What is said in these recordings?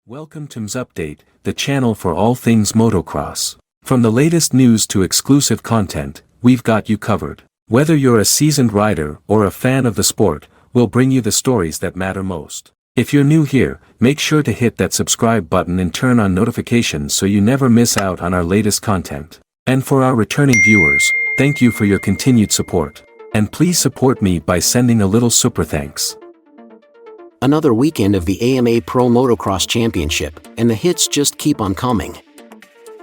Welcome to MxGP, the channel for all things motocross. From the latest news to exclusive content, we've got you covered. Whether you're a seasoned rider or a fan of the sport, we'll bring you the stories that matter most. If you're new here, make sure to hit that subscribe button and turn on notifications so you never miss out on our latest content. And for our returning viewers, thank you for your continued support. And please support me by sending a little super thanks. Another weekend of the AMA Pro Motocross Championship, and the hits just keep on coming.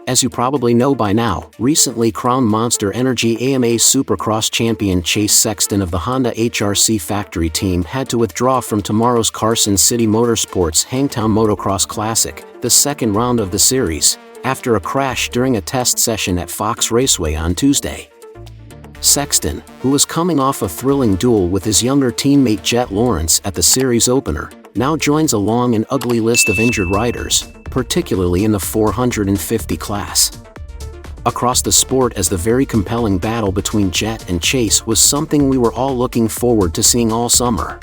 As you probably know by now, recently crowned Monsterenergy AMA Supercross champion Chase Sexton of the Honda HRC factory team had to withdraw from tomorrow's Carson City Motorsports Hangtown Motocross Classic, the second round of the series, after a crash during a test session at Fox Raceway on Tuesday. Sexton, who was coming off a thrilling duel with his younger teammate Jett at the series opener, now joins a long and ugly list of injured riders, particularly in the 450 class. Across the sport, as the very compelling battle between Jett and Chase was something we were all looking forward to seeing all summer.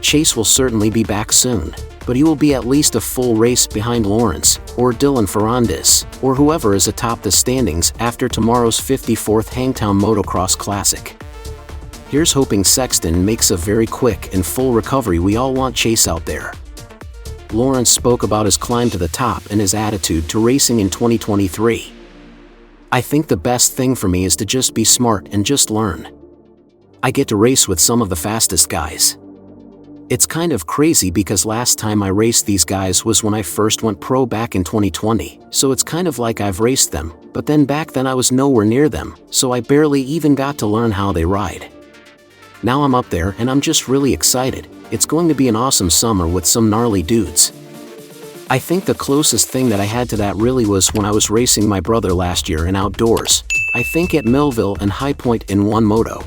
Chase will certainly be back soon, but he will be at least a full race behind Lawrence, or Dylan Ferrandis, or whoever is atop the standings after tomorrow's 54th Hangtown Motocross Classic. Here's hoping Sexton makes a very quick and full recovery. We all want Chase out there. Lawrence spoke about his climb to the top and his attitude to racing in 2023. "I think the best thing for me is to just be smart and just learn. I get to race with some of the fastest guys. It's kind of crazy because last time I raced these guys was when I first went pro back in 2020, so it's kind of like I've raced them, but then back then I was nowhere near them, so I barely even got to learn how they ride. Now I'm up there and I'm just really excited. It's going to be an awesome summer with some gnarly dudes. I think the closest thing that I had to that really was when I was racing my brother last year in outdoors, I think at Millville and High Point in one moto.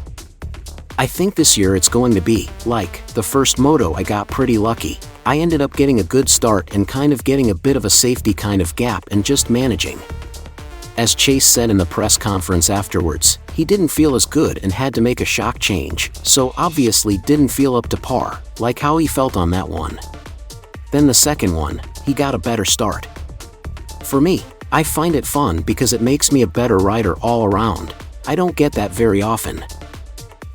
I think this year it's going to be, like, the first moto I got pretty lucky. I ended up getting a good start and kind of getting a bit of a safety kind of gap and just managing." As Chase said in the press conference afterwards, he didn't feel as good and had to make a shock change, so obviously didn't feel up to par, like how he felt on that one. Then the second one, he got a better start. "For me, I find it fun because it makes me a better rider all around. I don't get that very often.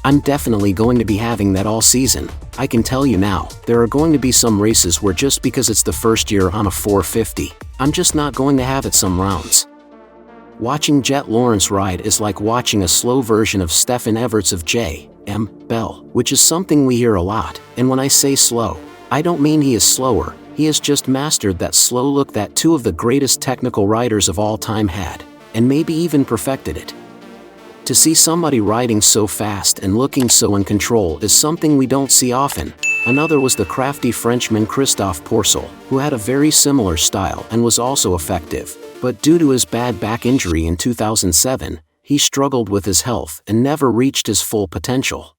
I'm definitely going to be having that all season. I can tell you now, there are going to be some races where just because it's the first year on a 450, I'm just not going to have it some rounds." Watching Jett ride is like watching a slow version of Stefan Everts of J.M. Bell, which is something we hear a lot, and when I say slow, I don't mean he is slower, he has just mastered that slow look that two of the greatest technical riders of all time had, and maybe even perfected it. To see somebody riding so fast and looking so in control is something we don't see often. Another was the crafty Frenchman Christophe Pourcel, who had a very similar style and was also effective, but due to his bad back injury in 2007, he struggled with his health and never reached his full potential.